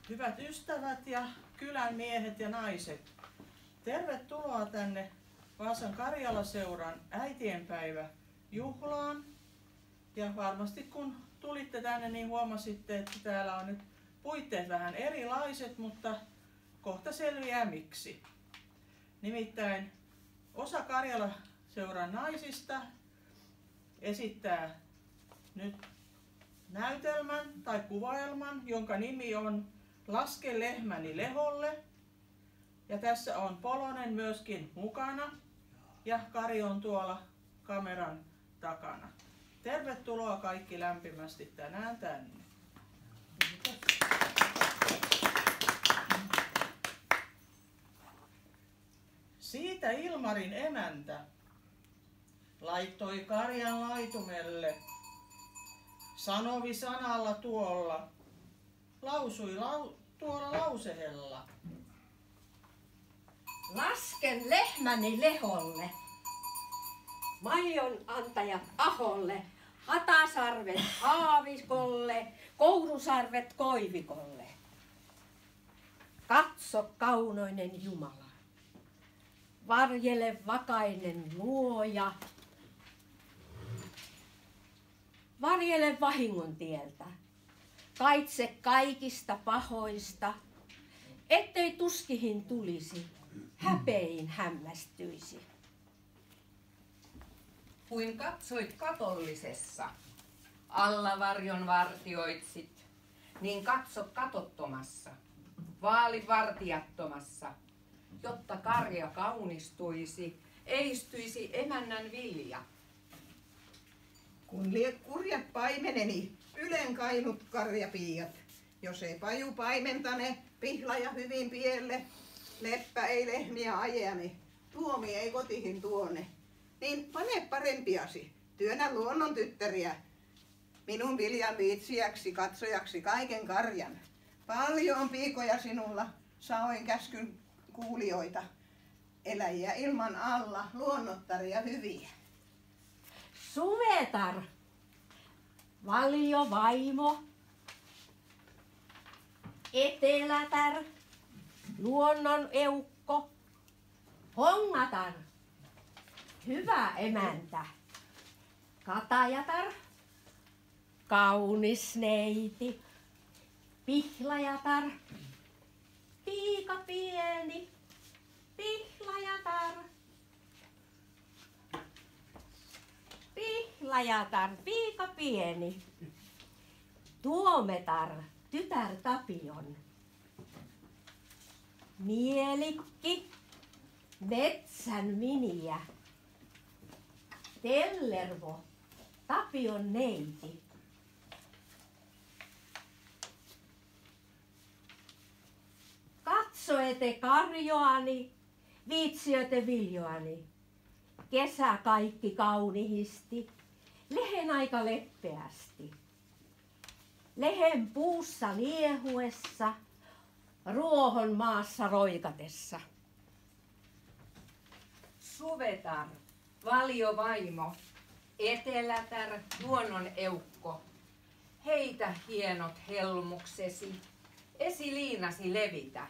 Hyvät ystävät ja kylän miehet ja naiset, tervetuloa tänne Vaasan Karjala-seuran äitienpäivä juhlaan. Ja varmasti kun tulitte tänne, niin huomasitte, että täällä on nyt puitteet vähän erilaiset, mutta kohta selviää miksi. Nimittäin osa Karjala-seuran naisista esittää nyt näytelmän tai kuvaelman, jonka nimi on Laske lehmäni leholle. Ja tässä on Polonen myöskin mukana ja Kari on tuolla kameran takana. Tervetuloa kaikki lämpimästi tänään tänne. Siitä Ilmarin emäntä laittoi karjan laitumelle, sanovi sanalla tuolla, lausui tuolla lausehella. Lasken lehmäni leholle, maidon antajat aholle, hatasarvet haavikolle, kourusarvet koivikolle. Katso kaunoinen Jumala, varjele vakainen luoja, varjele vahingon tieltä, kaitse kaikista pahoista, ettei tuskihin tulisi, häpein hämmästyisi. Kuin katsoit katollisessa, alla varjon vartioitsit, niin katso katottomassa, vaali vartijattomassa, jotta karja kaunistuisi, eistyisi emännän vilja. Kun kurjat paimeneni, ylen kainut karjapiiat, jos ei paju paimentane, pihlaja hyvin pielle, leppä ei lehmiä ajane, tuomi ei kotihin tuone, niin pane parempiasi, työnnä luonnon tyttäriä, minun viljan viitsijäksi, katsojaksi kaiken karjan. Paljon piikoja sinulla, saoin käskyn kuulijoita, eläjiä ilman alla, luonnottaria hyviä. Suvetar, valio vaimo, etelätär, luonnon eukko, hongatar, hyvä emäntä, katajatar, kaunis neiti, pihlajatar, piika pieni, pihlajatar. Pihlajatar, piika pieni, tuometar, tytär Tapion, mielikki, metsän miniä, Tellervo, Tapion neiti. Katsoete karjoani, viitsiöte viljoani. Kesä kaikki kaunihisti, lehen aika leppeästi. Lehen puussa liehuessa, ruohon maassa roikatessa. Suvetar, valio vaimo, etelätär, luonnon eukko, heitä hienot helmuksesi, esiliinasi levitä,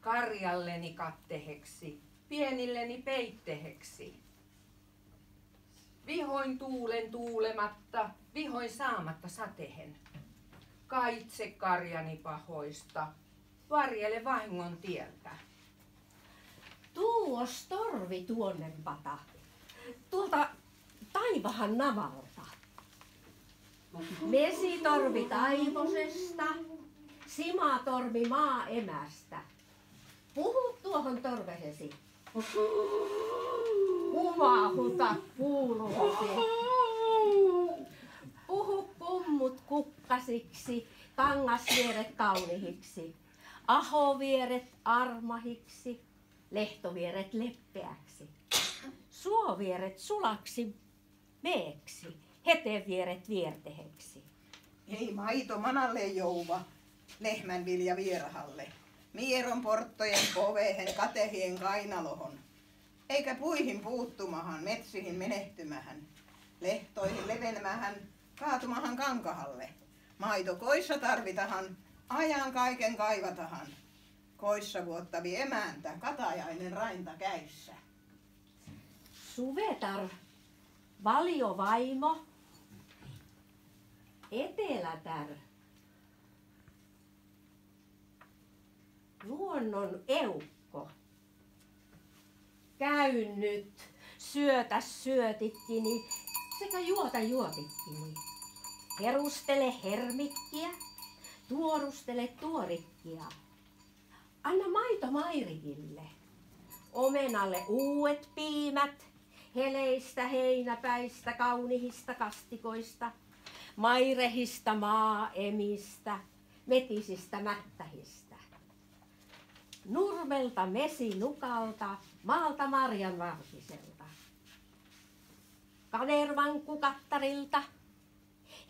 karjalleni katteheksi, pienilleni peitteheksi. Vihoin tuulen tuulematta, vihoin saamatta satehen. Kaitse karjani pahoista, varjele vahingon tieltä. Tuos torvi tuonnempata, tuolta taivahan navalta. Mesitorvi taivosesta, simatorvi maaemästä. Puhu tuohon torvehesi. Humahuta kuuluusi. Puhu kummut kukkasiksi, kangasvieret kaunihiksi, ahovieret armahiksi, lehtovieret leppeäksi, suovieret sulaksi meeksi, hetevieret vierteheksi. Ei maito manalle jouva, lehmän vilja vierahalle, mieron porttojen povehen, katehien kainalohon, eikä puihin puuttumahan, metsihin menehtymähän, lehtoihin levenemähän, kaatumahan kankahalle. Maito koissa tarvitahan, Ajan kaiken kaivatahan. Koissa vuottavi emäntä, Katajainen rainta käissä. Suvetar, valiovaimo, Etelätär, luonnon eukko. Käy nyt, syötä syötikkini sekä juota juotikkini. Herustele hermikkiä, tuorustele tuorikkia. Anna maito mairikille, omenalle uudet piimät, heleistä heinäpäistä, kaunihista kastikoista, mairehista maaemistä, metisistä mättähistä. Nurmelta mesinukalta, maalta marjanvartiselta. Kanervan kukattarilta,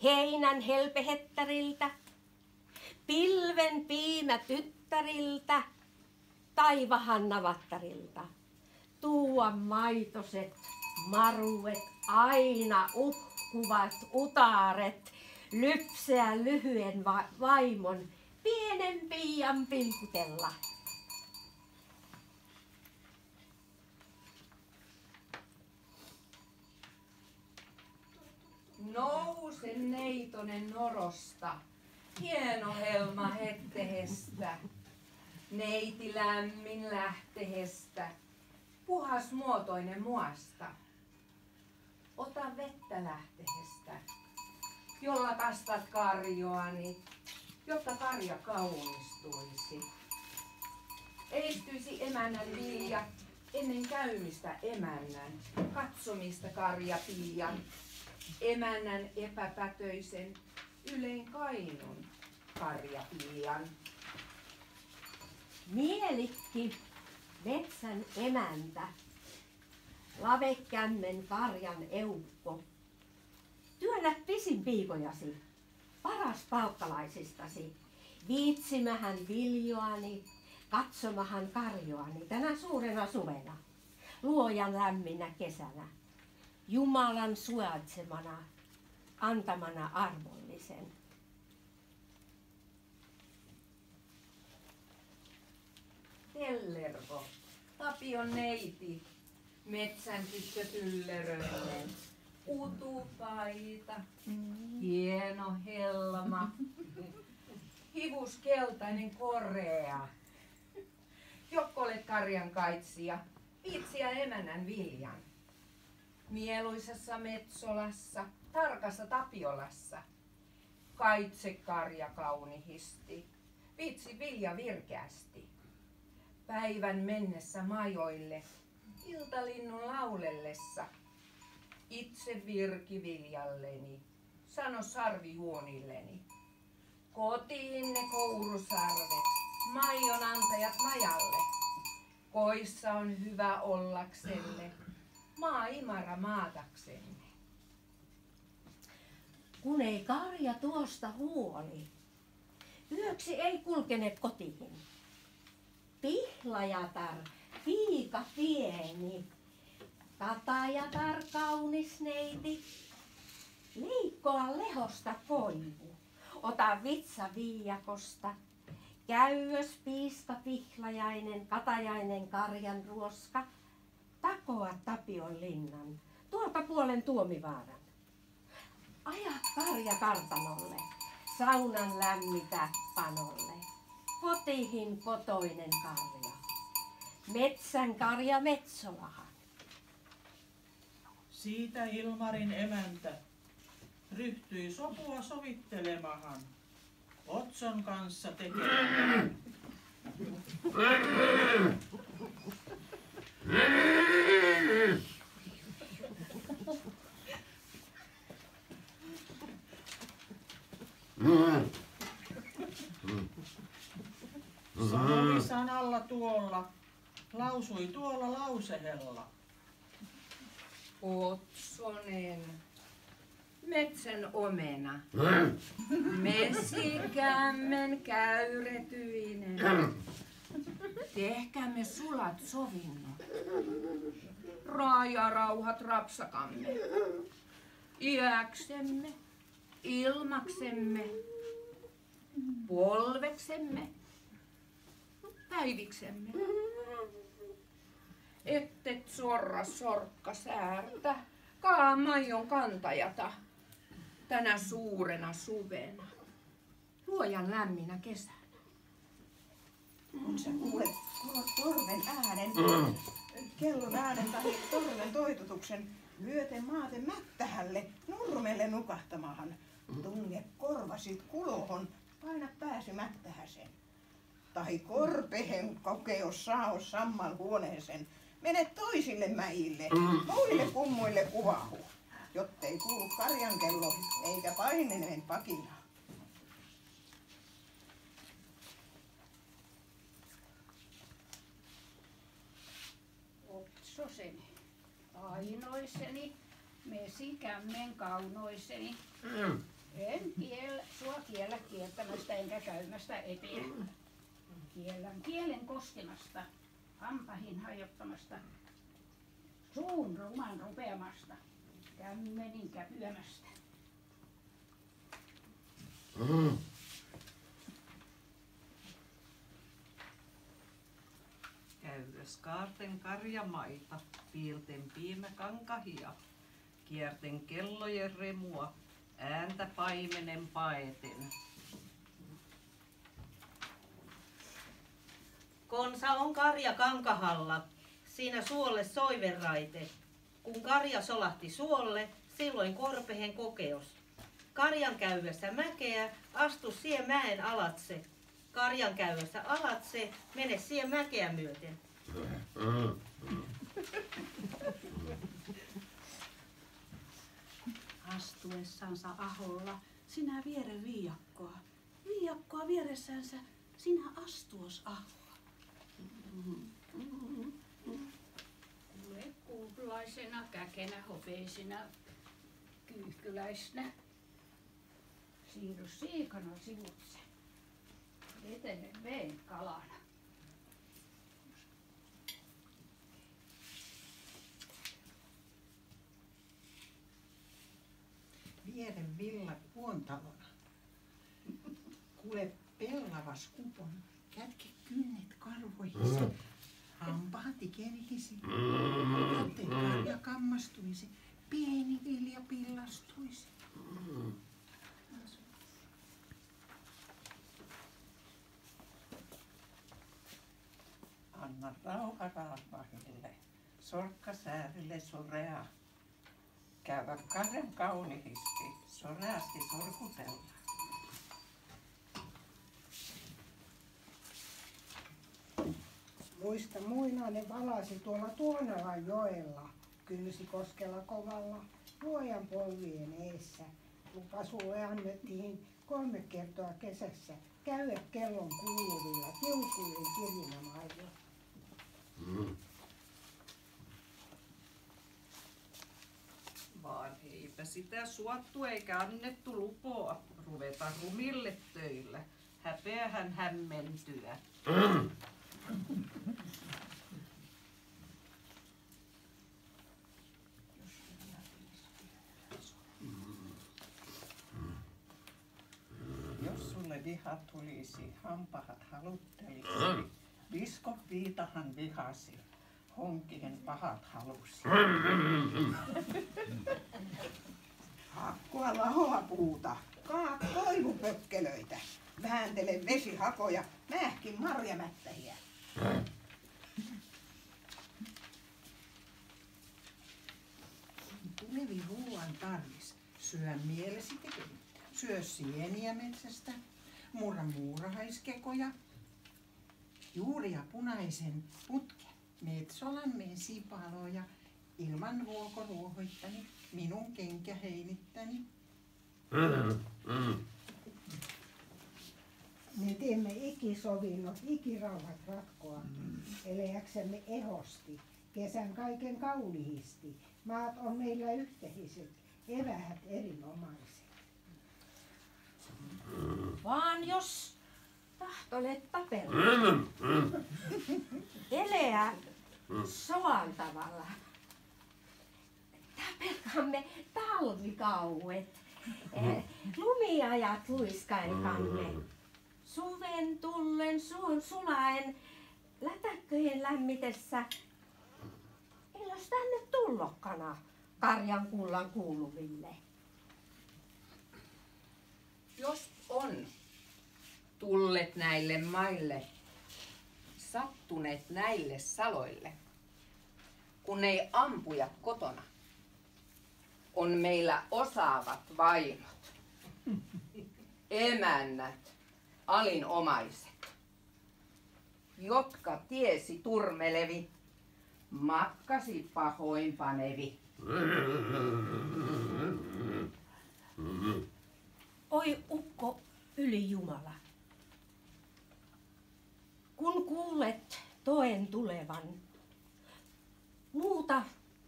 heinän helpehettäriltä, pilven piimätyttäriltä, taivahan navattarilta. Tuua maitoset, maruet, aina uhkuvat utaret, lypseä lyhyen vaimon, pienen piian pilkutella. Nouse neitonen norosta, hieno helma hettehestä. Neiti lämmin lähtehestä, puhas muotoinen muasta. Ota vettä lähtehestä, jolla kastat karjoani, jotta karja kaunistuisi. Edistyisi emännän vilja ennen käymistä emännän, katsomista karjapiian, emännän epäpätöisen ylein kainun karjapiian. Mielikki, metsän emäntä, lavekämmen karjan eukko. Työnnä pisin piikojasi, paras palkkalaisistasi, viitsimähän viljoani, katsomahan karjoani tänä suurena suvena, luojan lämminä kesänä, Jumalan suojelsemana, antamana armollisen. Tellervo, Tapion neiti, metsän tyttö Tylleröinen, utupaita, hieno helma, hivus keltainen korea, jokkolet karjan kaitsija, viitsiä emännän viljan. Mieluisassa Metsolassa, tarkassa Tapiolassa, kaitse karja kaunihisti, viitsi vilja virkeästi. Päivän mennessä majoille, iltalinnun laulellessa, itse virki viljalleni, sano sarvi juonilleni. Kotiin ne kourusarvet, maion antajat majalle, koissa on hyvä ollakselle, maa imara maataksemme. Kun ei karja tuosta huoli, yöksi ei kulkene kotiin. Pihlajatar, piika pieni, Katajatar kaunis neiti, liikkoa lehosta koivu, ota vitsa viiakosta, käyös piiska pihlajainen, Katajainen karjan ruoska, takoa Tapion linnan, tuolta puolen Tuomivaaran. Aja karja kartanolle, saunan lämmitä panolle. Kotihin kotoinen karja, metsän karja Metsolahan. Siitä Ilmarin emäntä ryhtyi sopua sovittelemahan, Otson kanssa tekemään. Sanovi sanalla tuolla, lausui tuolla lausehella. Otsonen, metsän omena, mesikämmen käyretyinen, tehkäämme sulat sovinnot, raajarauhat rapsakamme, iäksemme, ilmaksemme, polvet yöksemme, päiviksemme. Ettet sorra sorkka säärtä, kaamaion kantajata, tänä suurena suvena, luojan lämminä kesänä. Kun sä kuulet torven äänen, kellon äänen tai torven toitotuksen, lyöten maaten mättähälle, nurmelle nukahtamahan. Tunge korvasi kulohon, paina pääsy mättähäsen. Tai korpehen kokeos saos sammal huoneeseen. Mene toisille mäille, muille kummuille kuvahu, jottei kuulu karjan kello eikä paineneen pakina. Otsoseni, ainoiseni, mesikämmen kaunoiseni. En sua kiellä kieltämästä enkä käymästä eteen. Kiellän kielen koskemasta, hampahin hajottamasta, suun ruman rupeamasta, kämmenin käpyämästä. Käydös kaarten karjamaita, piilten piimä kankahia, kierten kellojen remua, ääntä paimenen paeten. Konsa on karja kankahalla, siinä suolle soiverraite. Kun karja solahti suolle, silloin korpehen kokeos. Karjan käyvässä mäkeä, astu sie mäen alatse. Karjan käyvässä alatse, mene sie mäkeä myöten. Astuessansa aholla, sinä viere viiakkoa. Viiakkoa vieressänsä, sinä astuos ahoa. Tule kuuplaisena, käkenä, hopeisina, kyyhkyläisnä. Siirry siikana sivutse. Etene veen kalana. Vieren villa kuontalona. Kuule pellavas kupon, kätke kynnet karvoihisi. Hampaat ikenihisi. Jottei karja kammastuisi, pieni vilja pillastuisi. Anna rauha raavahille, sorkka säärille sorea. Käydä kahden kauniisti, soreasti sorkutella. Muista muinainen valasi tuolla Tuonalan joella, Kynsikoskella kovalla, luojan polvien eessä. Lupa sulle annettiin 3 kertaa kesässä, käydä kellon kuuluvilla tiukujen kirjinamailla. Vaan eipä sitä suottu eikä annettu lupoa ruveta rumille töillä. Häpeähän hämmentyä. Jos sulle viha tulisi, hampaat haluttelisi. Visko Viitahan vihasi, honkien pahat halusi. Hakkoa lahoa puuta, kaa koivupökkelöitä, vääntele vesihakoja, mähkin marjamättähiä. Tulevi ruoan tarvis, syö mielesi tekevin. Syö sieniä metsästä, murra muurahaiskekoja, juuria punaisen putken, metsolan mesipaloja, ilman ruokoruohoittani, minun kenkä heinittäni. Me teemme ikisovinnot, ikirauhat ratkoa, eleäksemme ehosti, kesän kaiken kauniisti. Maat on meillä yhteiset, eväät erinomaiset. Vaan jos tahtolet tapella, eleä soan tavalla. Tapelkaamme talvikauet, lumiajat luiskailkaamme, suven talven tullen suon sulaen lätäkköjen lämmitessä. Eiläs tänne tullokkana karjan kullan kuuluville. Jos on tullet näille maille, sattuneet näille saloille, kun ei ampuja kotona, on meillä osaavat vaimot, emännät, alinomaiset, jotka tiesi turmelevi, matkasi pahoinpanevi. Oi ukko ylijumala, kun kuulet toen tulevan,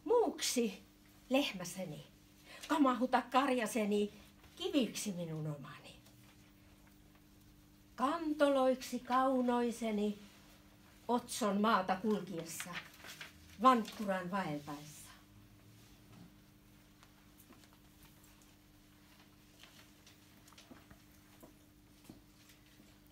muuksi lehmäseni, kamahuta karjaseni kiviksi minun omani. Kantoloiksi kaunoiseni Otson maata kulkiessa, Vantturan vaeltaessa.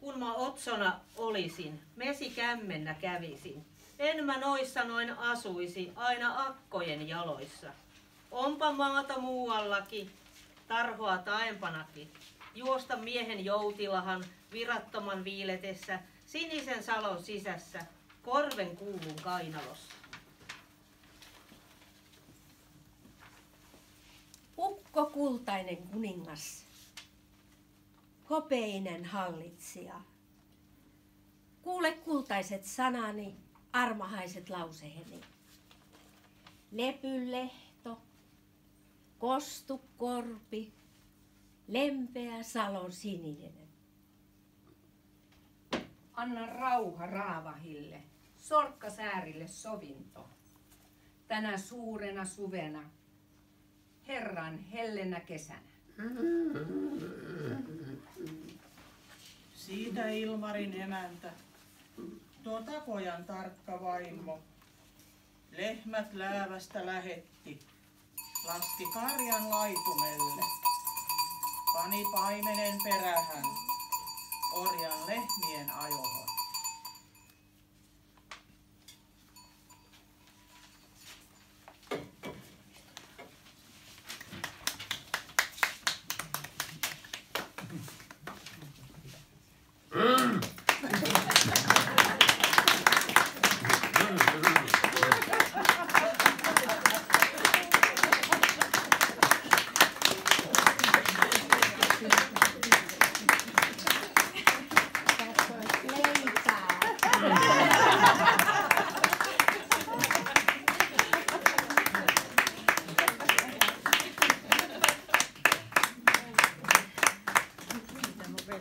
Kun mä Otsona olisin, mesikämmennä kävisin. En mä noissa noin asuisi, aina akkojen jaloissa. Onpa maata muuallakin, tarhoa taempanakin. Juosta miehen joutilahan virattoman viiletessä, sinisen salon sisässä, korven kuulun kainalossa. Ukko kultainen kuningas, hopeinen hallitsija. Kuule kultaiset sanani, armahaiset lauseheni. Lepylehto, kostu korpi, lempeä salon sininen. Anna rauha raavahille, sorkkasäärille sovinto. Tänä suurena suvena, Herran hellenä kesänä. Siitä Ilmarin emäntä, tuo Takojan tarkka vaimo. Lehmät läävästä lähetti, laski karjan laitumelle, pani paimenen perähän.